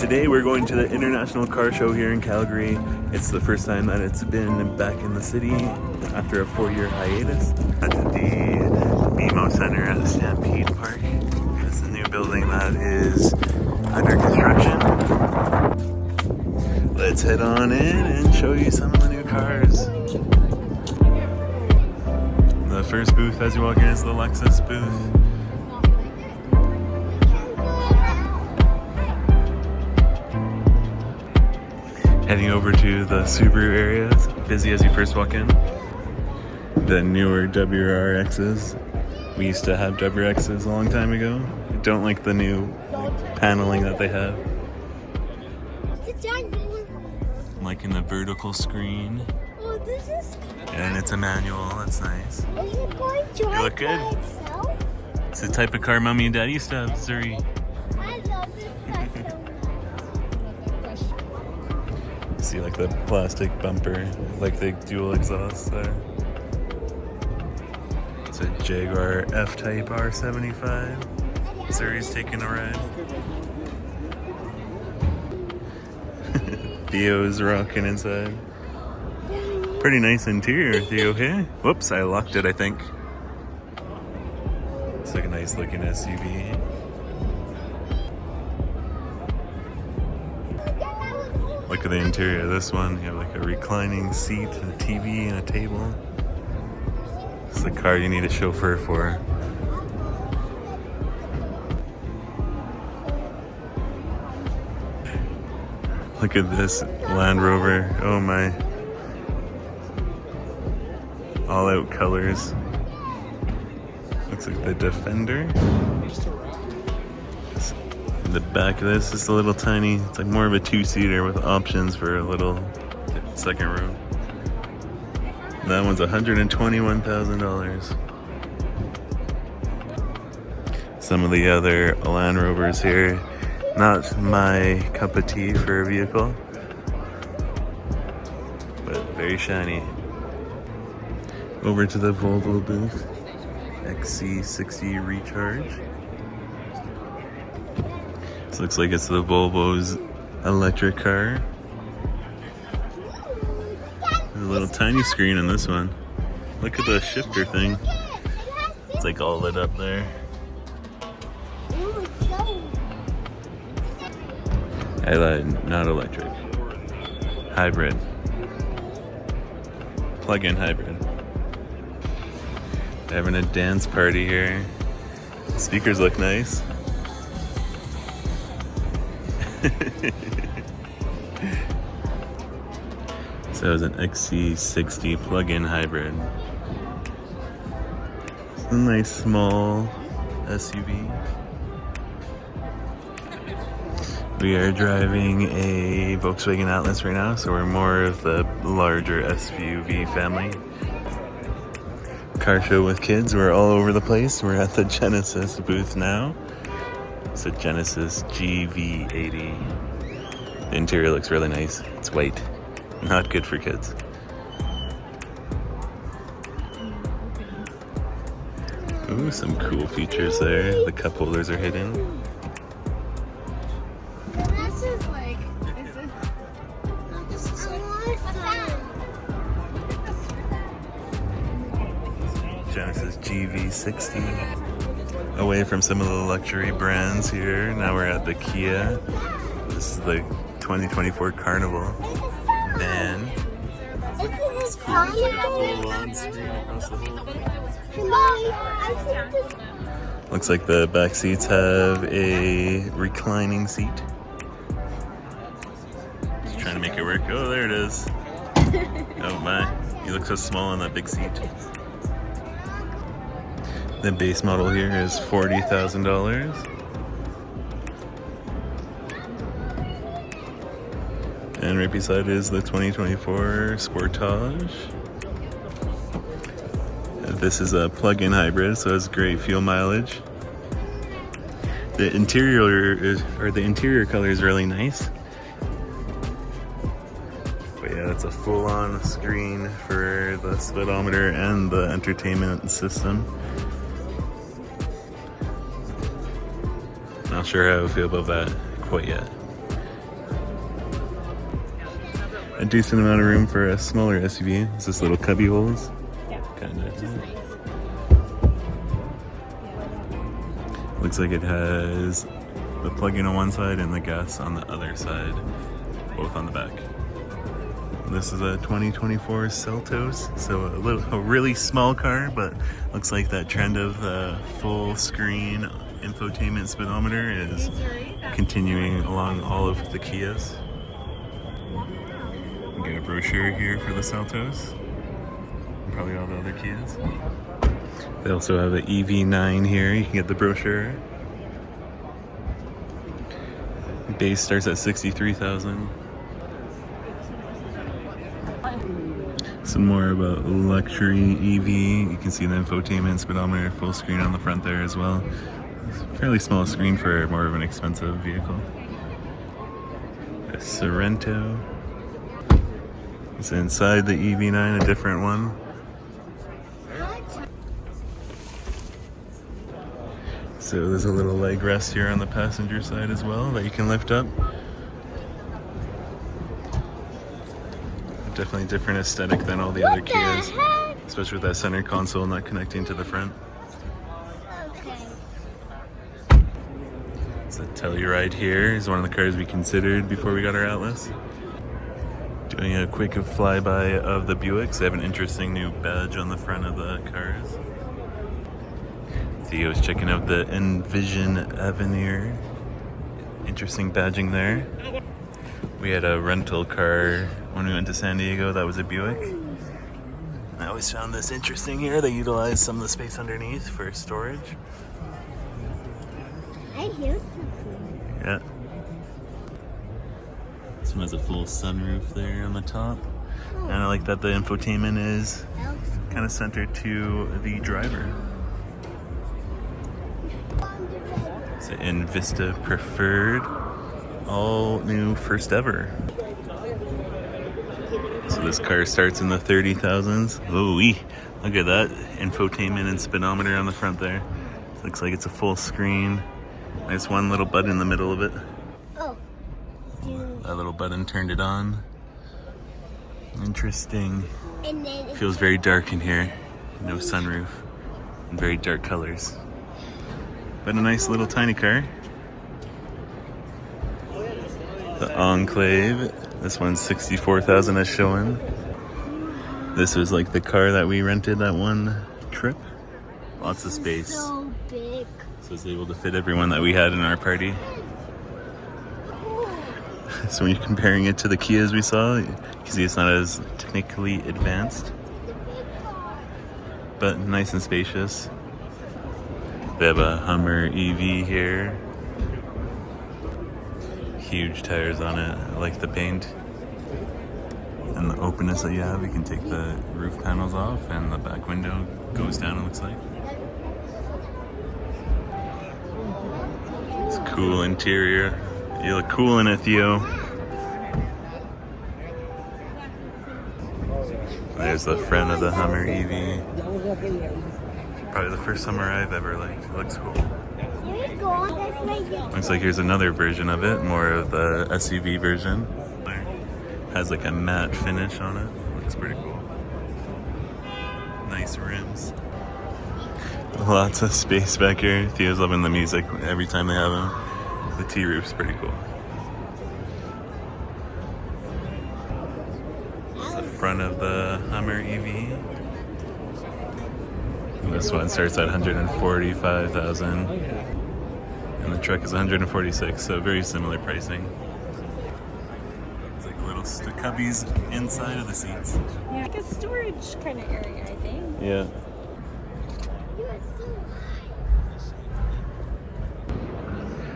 Today we're going to the International Car Show here in Calgary. It's the first time that it's been back in the city after a 4-year hiatus. At the BMO Center at the Stampede Park. It's a new building that is under construction. Let's head on in and show you some of the new cars. The first booth as you walk in is the Lexus booth. Heading over to the Subaru area, it's busy as you first walk in. The newer WRXs. We used to have WRXs a long time ago. I don't like the new paneling that they have. I'm liking the vertical screen. Oh, this is And it's a manual, that's nice. Is it going to drive look good. by itself? It's the type of car Mommy and Daddy used to have, Zuri. I love this car so much. See like the plastic bumper, like the dual exhaust there. It's a Jaguar F-Type R75. Zuri's taking a ride. Theo's rocking inside. Pretty nice interior, Theo, hey? Whoops, I locked it, I think. It's like a nice looking SUV. Look at the interior of this one. You have like a reclining seat, a TV, and a table. It's the car you need a chauffeur for. Look at this Land Rover. Oh my. All out colors. Looks like the Defender. The back of this is a little tiny. It's like more of a 2-seater with options for a little second row. That one's $121,000. Some of the other Land Rovers here, not my cup of tea for a vehicle, but very shiny. Over to the Volvo booth, XC60 Recharge. This looks like it's the Volvo's electric car. There's a little tiny screen in this one. Look at the shifter thing. It's like all lit up there. I lied, not electric. Hybrid. Plug-in hybrid. They're having a dance party here. Speakers look nice. So it's an XC60 plug-in hybrid. It's a nice small SUV. We are driving a Volkswagen Atlas right now, so we're more of the larger SUV family. Car show with kids, we're all over the place. We're at the Genesis booth now. It's a Genesis GV80. The interior looks really nice. It's white. Not good for kids. Ooh, some cool features there. The cup holders are hidden. This is like, this is like, Genesis GV60. Away from some of the luxury brands here. Now we're at the Kia. This is the 2024 Carnival van. It's full-on screen across the whole thing. I Looks like the back seats have a reclining seat. Just trying to make it work. Oh, there it is. Oh my, you look so small on that big seat. The base model here is $40,000. And right beside it is the 2024 Sportage. This is a plug-in hybrid, so it's great fuel mileage. The interior color is really nice. But yeah, it's a full-on screen for the speedometer and the entertainment system. Not sure how I feel about that quite yet. a decent amount of room for a smaller SUV. It's just little cubby holes. Yeah. Kind of. Nice. Looks like it has the plug-in on one side and the gas on the other side, both on the back. This is a 2024 Seltos, so a really small car, but looks like that trend of full screen infotainment speedometer is continuing along all of the Kias. We get a brochure here for the Seltos, and probably all the other Kias. They also have an EV9 here. You can get the brochure. Base starts at 63,000. Some more about luxury EV. You can see the infotainment speedometer, full screen on the front there as well. It's a fairly small screen for more of an expensive vehicle. A Sorento. It's inside the EV9, a different one. So there's a little leg rest here on the passenger side as well that you can lift up. Definitely different aesthetic than all the other Kias, especially with that center console not connecting to the front. Okay. So Telluride here is one of the cars we considered before we got our Atlas. Doing a quick flyby of the Buicks. They have an interesting new badge on the front of the cars. Theo's checking out the Envision Avenir. Interesting badging there. We had a rental car when we went to San Diego that was a Buick. I always found this interesting here. They utilize some of the space underneath for storage. I hear something. Yeah. This one has a full sunroof there on the top. And I like that the infotainment is kind of centered to the driver. It's an Invista Preferred, all new, first ever. So this car starts in the 30,000s. Ooh-wee, look at that infotainment and speedometer on the front there. Looks like it's a full screen. Nice one little button in the middle of it. Oh. That little button turned it on. Interesting. And then It feels very dark in here. No sunroof. And very dark colors. But a nice little tiny car. The Enclave. This one's 64,000 as showing. This was like the car that we rented that one trip. Lots of space. so big. So it's able to fit everyone that we had in our party. So when you're comparing it to the Kias we saw, you can see it's not as technically advanced, but nice and spacious. They have a Hummer EV here. Huge tires on it. I like the paint. And the openness that you have, you can take the roof panels off and the back window goes down, it looks like. It's a cool interior. You look cool in it, Theo. There's the front of the Hummer EV. Probably the first Hummer I've ever liked. It looks cool. Here we go. That's my big. Looks like here's another version of it, more of the SUV version. Has like a matte finish on it. Looks pretty cool. Nice rims. Lots of space back here. Theo's loving the music every time they have him. The T-roof's pretty cool. It's the front of the Hummer EV. And this one starts at 145,000. And the truck is 146, so very similar pricing. It's like little cubbies inside of the seats. Yeah, like a storage kind of area, I think. Yeah. You are so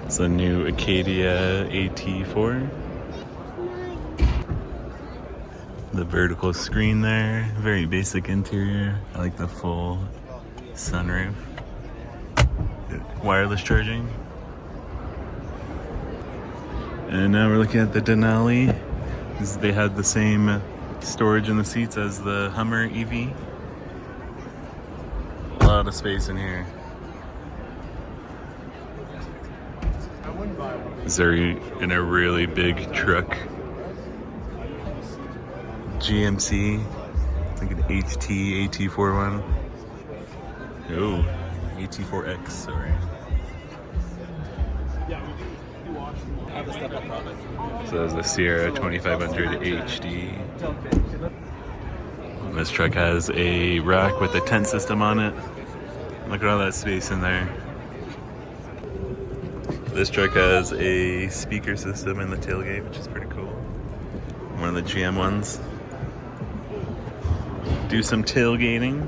It's a new Acadia AT4. The vertical screen there, very basic interior. I like the full sunroof. Wireless charging. And now we're looking at the Denali. They had the same storage in the seats as the Hummer EV. A lot of space in here. Is there in a really big truck? GMC. It's like an HT AT41. Oh, AT4X, sorry. So there's the Sierra 2500 HD. And this truck has a rack with a tent system on it. Look at all that space in there. This truck has a speaker system in the tailgate, which is pretty cool. One of the GM ones. Do some tailgating.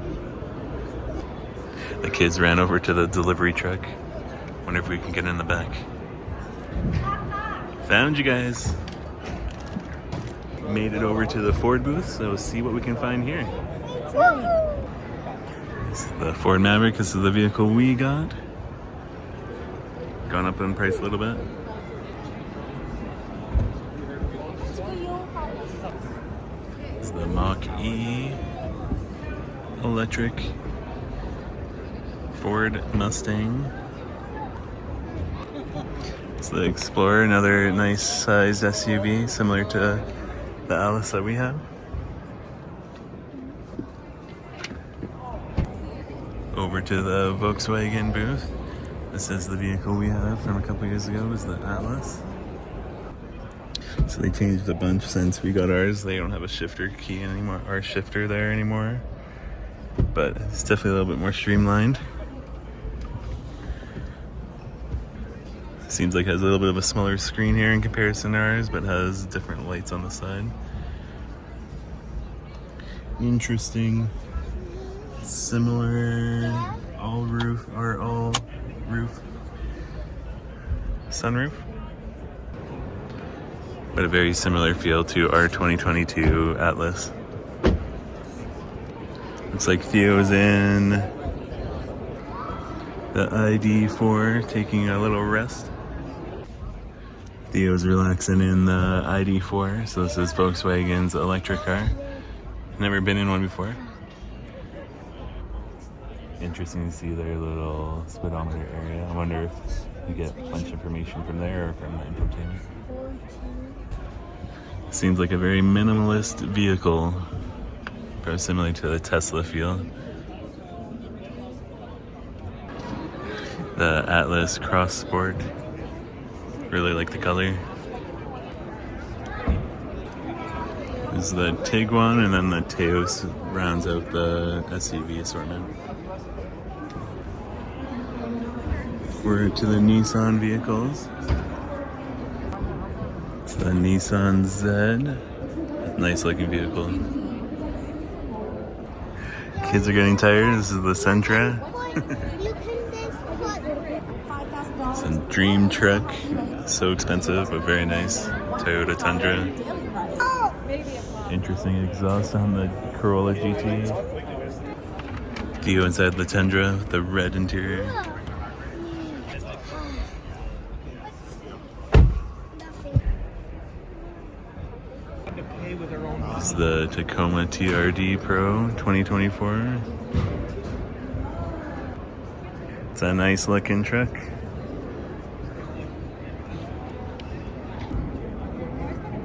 The kids ran over to the delivery truck. Wonder if we can get in the back. Found you guys. Made it over to the Ford booth, so we'll see what we can find here. This is the Ford Maverick. This is the vehicle we got. Gone up in price a little bit. This is the Mach-E electric Ford Mustang. It's the Explorer, another nice sized SUV similar to the Alice that we have. Over to the Volkswagen booth. This is the vehicle we have from a couple years ago, is the Atlas. So they changed a bunch since we got ours. They don't have a shifter key anymore, or shifter there anymore. But it's definitely a little bit more streamlined. Seems like it has a little bit of a smaller screen here in comparison to ours, but has different lights on the side. Interesting. Similar all roof sunroof, but a very similar feel to our 2022 Atlas. Looks like Theo's in the ID4 taking a little rest. Theo's relaxing in the ID4, so this is Volkswagen's electric car. Never been in one before. Interesting to see their little speedometer area. I wonder if you get punch information from there or from the infotainment. Seems like a very minimalist vehicle, very similar to the Tesla feel. The Atlas Cross Sport. Really like the color. This is the Tiguan, and then the Teos rounds out the SUV assortment. We're to the Nissan vehicles. It's the Nissan Z. Nice looking vehicle. Kids are getting tired. This is the Sentra. It's a dream truck. So expensive, but very nice. Toyota Tundra. Interesting exhaust on the Corolla GT. Theo inside the Tundra with the red interior. This is the Tacoma TRD Pro 2024. It's a nice looking truck.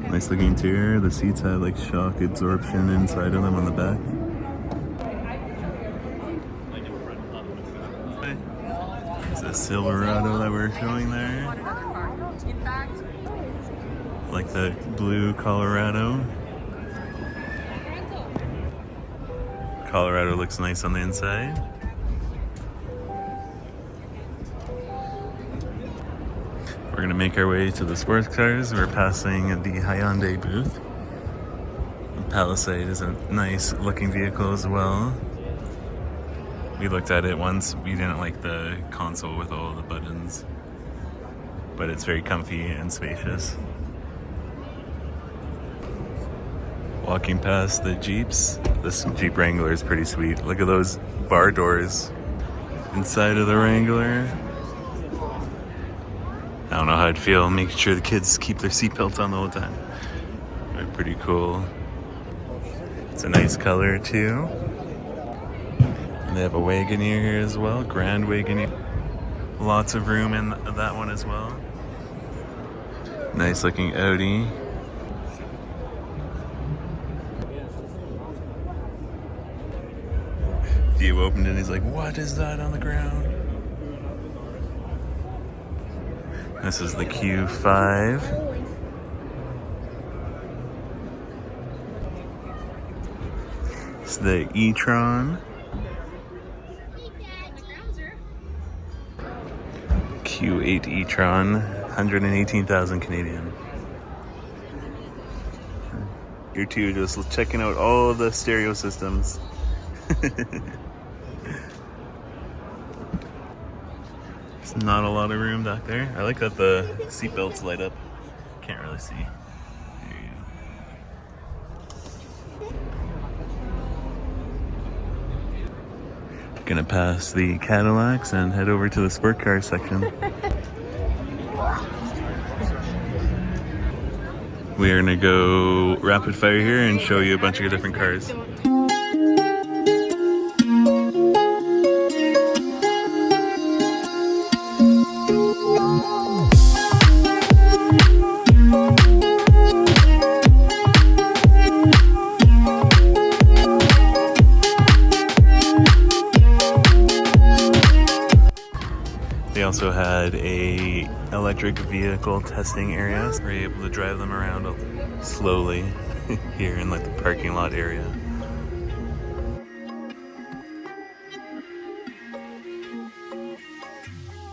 Nice looking interior. The seats have like shock absorption inside of them on the back. It's a Silverado that we're showing there. Like the blue Colorado. Colorado looks nice on the inside. We're gonna make our way to the sports cars. We're passing the Hyundai booth. The Palisade is a nice looking vehicle as well. We looked at it once. We didn't like the console with all the buttons, but it's very comfy and spacious. Walking past the Jeeps. This Jeep Wrangler is pretty sweet. Look at those bar doors inside of the Wrangler. I don't know how I'd feel making sure the kids keep their seatbelts on the whole time. They're pretty cool. It's a nice color too. And they have a Wagoneer here as well, Grand Wagoneer. Lots of room in that one as well. Nice looking Audi. Gabe opened it, he's like, what is that on the ground? This is the Q5. It's the e-tron. Q8 e-tron, 118,000 Canadian. You're two just checking out all the stereo systems. There's not a lot of room back there. I like that the seatbelts light up. Can't really see. There you go. Gonna pass the Cadillacs and head over to the sport car section. We are gonna go rapid fire here and show you a bunch of different cars. They also had a electric vehicle testing area. We're able to drive them around slowly here in like the parking lot area.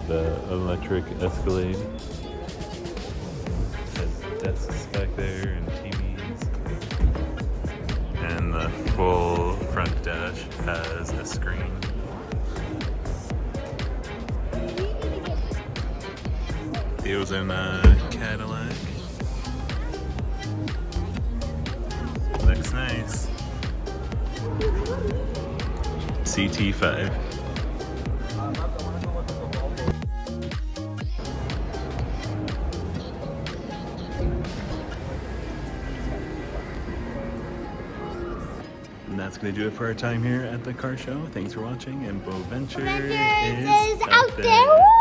The electric Escalade has desks back there and TVs. And the full front dash has a screen. It was in a Cadillac. Looks nice. CT5. And that's going to do it for our time here at the car show. Thanks for watching, and Boventure is out there.